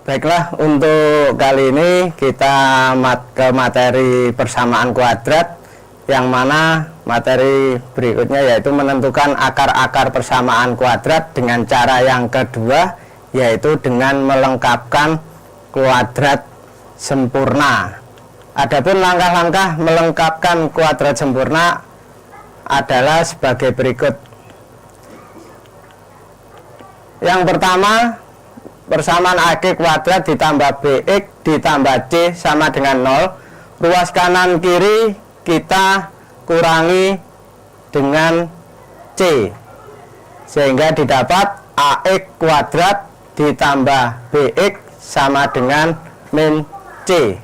Baiklah, untuk kali ini kita ke materi persamaan kuadrat, yang mana materi berikutnya yaitu menentukan akar-akar persamaan kuadrat dengan cara yang kedua, yaitu dengan melengkapkan kuadrat sempurna. Adapun langkah-langkah melengkapkan kuadrat sempurna adalah sebagai berikut. Yang pertama, persamaan AG kuadrat ditambah BX ditambah C sama dengan 0. Ruas kanan kiri kita kurangi dengan C, sehingga didapat AX kuadrat ditambah BX sama dengan min C.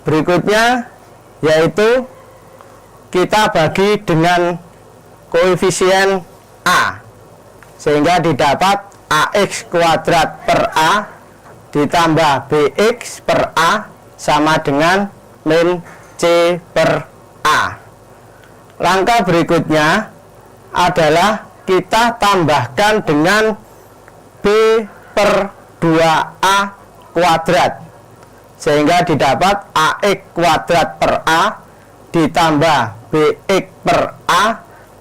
Berikutnya yaitu kita bagi dengan koefisien A, sehingga didapat AX kuadrat per A ditambah BX per A sama dengan min C per A. Langkah berikutnya adalah kita tambahkan dengan B per 2A kuadrat, sehingga didapat AX kuadrat per A ditambah BX per A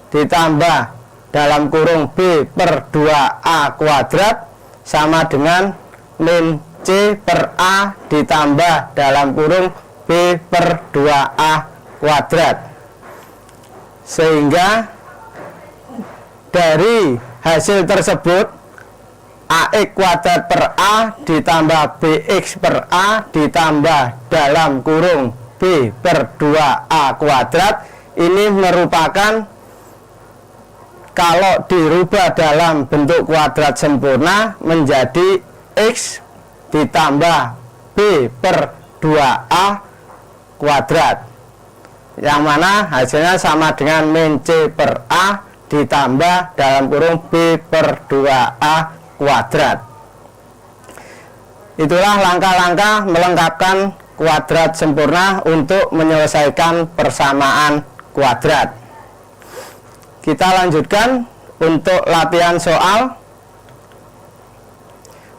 ditambah dalam kurung B per 2A kuadrat sama dengan min C per A ditambah dalam kurung B per 2A kuadrat. Sehingga dari hasil tersebut AX kuadrat per A ditambah BX per A ditambah dalam kurung B per 2A kuadrat ini merupakan, kalau dirubah dalam bentuk kuadrat sempurna, menjadi X ditambah B per 2A kuadrat, yang mana hasilnya sama dengan min C per A ditambah dalam kurung B per 2A kuadrat. Itulah langkah-langkah melengkapkan kuadrat sempurna untuk menyelesaikan persamaan kuadrat. Kita lanjutkan untuk latihan soal.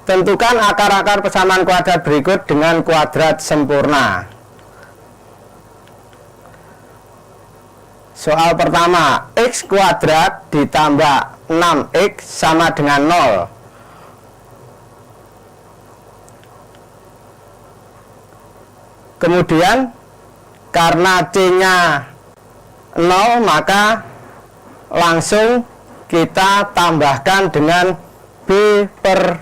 Tentukan akar-akar persamaan kuadrat berikut dengan kuadrat sempurna. Soal pertama, X kuadrat ditambah 6X sama dengan 0. Kemudian karena C-nya 0, maka langsung kita tambahkan dengan B per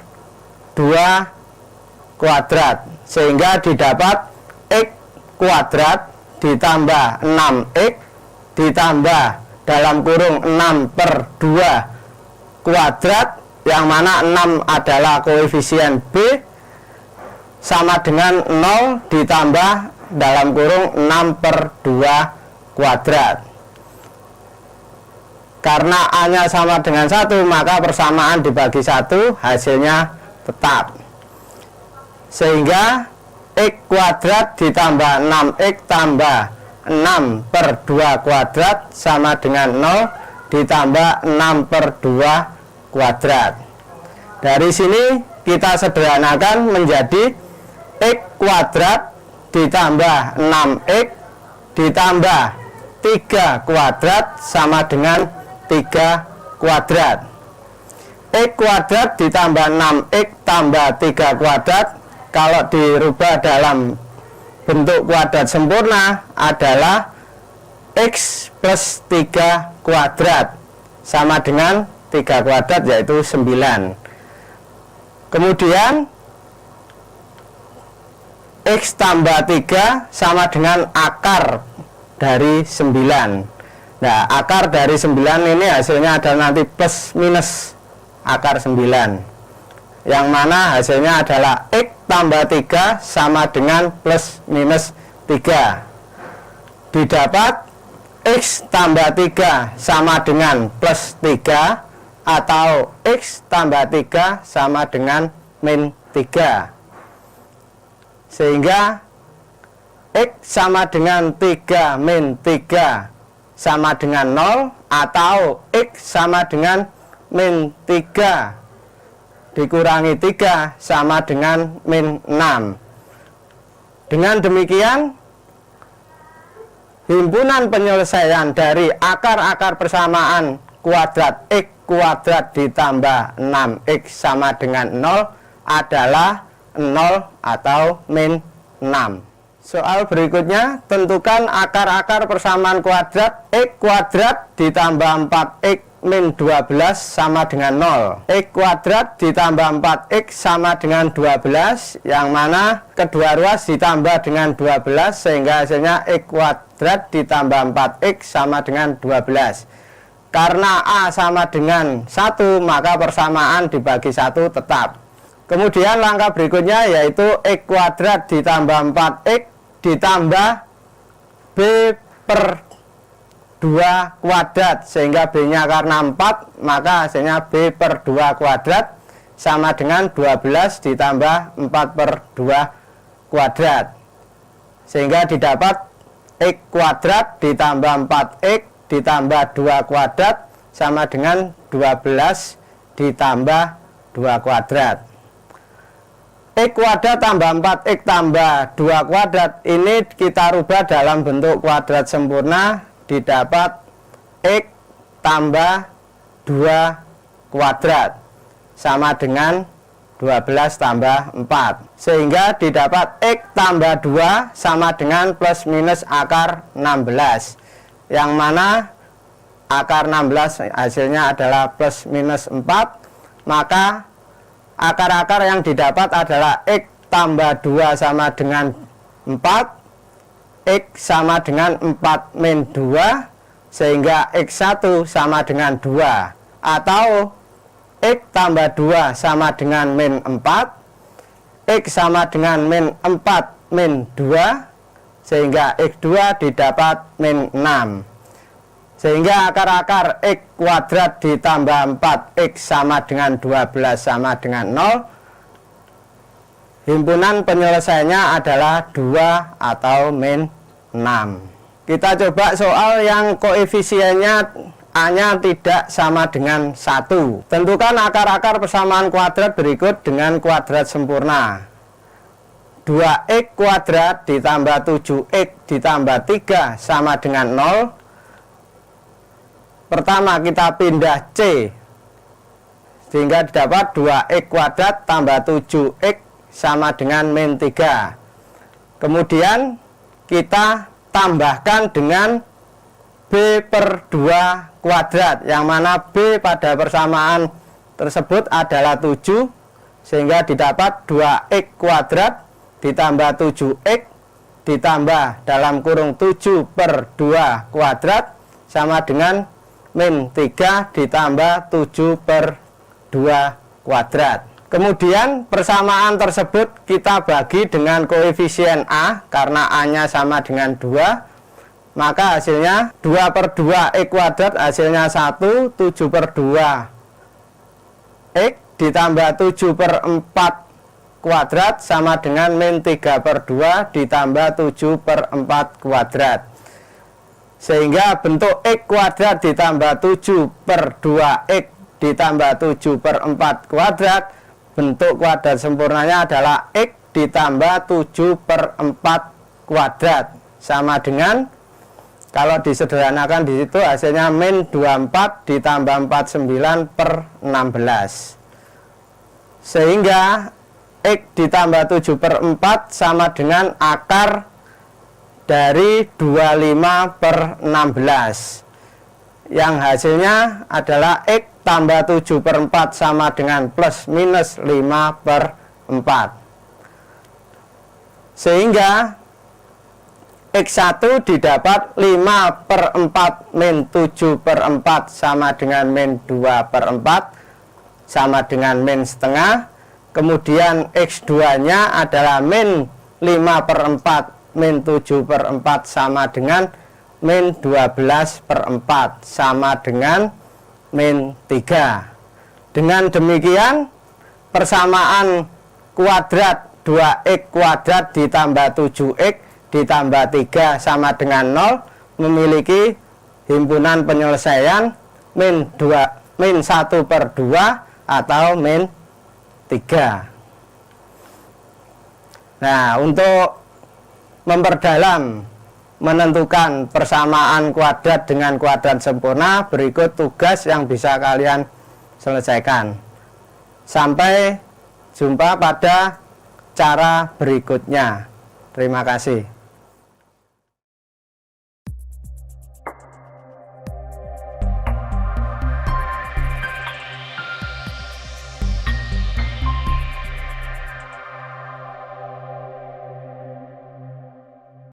2 kuadrat, sehingga didapat X kuadrat ditambah 6X ditambah dalam kurung 6 per 2 kuadrat, yang mana 6 adalah koefisien B, sama dengan 0 ditambah dalam kurung 6 per 2 kuadrat. Karena A-nya sama dengan 1, maka persamaan dibagi 1 hasilnya tetap. Sehingga X kuadrat ditambah 6X tambah 6 per 2 kuadrat sama dengan 0 ditambah 6 per 2 kuadrat. Dari sini kita sederhanakan menjadi X kuadrat ditambah 6X ditambah 3 kuadrat sama dengan 3 kuadrat. X kuadrat ditambah 6X tambah 3 kuadrat, kalau dirubah dalam bentuk kuadrat sempurna adalah X plus 3 kuadrat sama dengan 3 kuadrat, yaitu 9. Kemudian X tambah 3 sama dengan akar dari 9. Nah, akar dari 9 ini hasilnya adalah nanti plus minus akar 9, yang mana hasilnya adalah X tambah 3 sama dengan plus minus 3. Didapat X tambah 3 sama dengan plus 3 atau X tambah 3 sama dengan min 3. Sehingga X sama dengan 3 min 3 sama dengan 0, atau X sama dengan min 3 dikurangi 3 sama dengan min 6. Dengan demikian, himpunan penyelesaian dari akar-akar persamaan kuadrat X kuadrat ditambah 6X sama dengan 0 adalah 0 atau min 6. Soal berikutnya, tentukan akar-akar persamaan kuadrat X kuadrat ditambah 4X min 12 sama dengan 0. X kuadrat ditambah 4X sama dengan 12, yang mana kedua ruas ditambah dengan 12 sehingga hasilnya X kuadrat ditambah 4X sama dengan 12. Karena A sama dengan 1, maka persamaan dibagi 1 tetap. Kemudian langkah berikutnya yaitu X kuadrat ditambah 4X ditambah B per 2 kuadrat, sehingga B nya karena 4 maka hasilnya B per 2 kuadrat sama dengan 12 ditambah 4 per 2 kuadrat, sehingga didapat X kuadrat ditambah 4X ditambah 2 kuadrat sama dengan 12 ditambah 2 kuadrat. X kuadrat tambah 4X tambah 2 kuadrat ini kita rubah dalam bentuk kuadrat sempurna, didapat X tambah 2 kuadrat sama dengan 12 tambah 4, sehingga didapat X tambah 2 sama dengan plus minus akar 16, yang mana akar 16 hasilnya adalah plus minus 4, maka akar-akar yang didapat adalah X tambah 2 sama dengan 4, X sama dengan 4 min 2, sehingga X1 sama dengan 2, atau X tambah 2 sama dengan min 4, X sama dengan min 4 min 2, sehingga X2 didapat min 6. Sehingga akar-akar X kuadrat ditambah 4X sama dengan 12 sama dengan 0. Himpunan penyelesaiannya adalah 2 atau min 6. Kita coba soal yang koefisiennya A-nya tidak sama dengan 1. Tentukan akar-akar persamaan kuadrat berikut dengan kuadrat sempurna. 2X kuadrat ditambah 7X ditambah 3 sama dengan 0. Pertama kita pindah C, sehingga didapat 2X kuadrat tambah 7X sama dengan min 3. Kemudian kita tambahkan dengan B per 2 kuadrat, yang mana B pada persamaan tersebut adalah 7, sehingga didapat 2X kuadrat ditambah 7X ditambah dalam kurung 7 per 2 kuadrat sama dengan min 3 ditambah 7 per 2 kuadrat. Kemudian persamaan tersebut kita bagi dengan koefisien A, karena A-nya sama dengan 2, maka hasilnya 2 per 2 X kuadrat hasilnya 1, 7 per 2 X ditambah 7 per 4 kuadrat sama dengan min 3 per 2 ditambah 7 per 4 kuadrat. Sehingga bentuk X kuadrat ditambah 7 per 2X ditambah 7 per 4 kuadrat, bentuk kuadrat sempurnanya adalah X ditambah 7 per 4 kuadrat, sama dengan, kalau disederhanakan di situ hasilnya min 24 ditambah 49 per 16. Sehingga X ditambah 7 per 4 sama dengan akar dari 25 per 16, yang hasilnya adalah X tambah 7 per 4 sama dengan plus minus 5 per 4, sehingga X1 didapat 5 per 4 min 7 per 4 sama dengan min 2 per 4 sama dengan min setengah. Kemudian X2 nya adalah min 5 per 4 min 7 per 4 sama dengan min 12 per 4 sama dengan min 3. Dengan demikian persamaan kuadrat 2X kuadrat ditambah 7X ditambah 3 sama dengan 0 memiliki himpunan penyelesaian min 1 per 2 atau min 3. Nah, untuk memperdalam menentukan persamaan kuadrat dengan kuadrat sempurna, berikut tugas yang bisa kalian selesaikan. Sampai jumpa pada cara berikutnya. Terima kasih.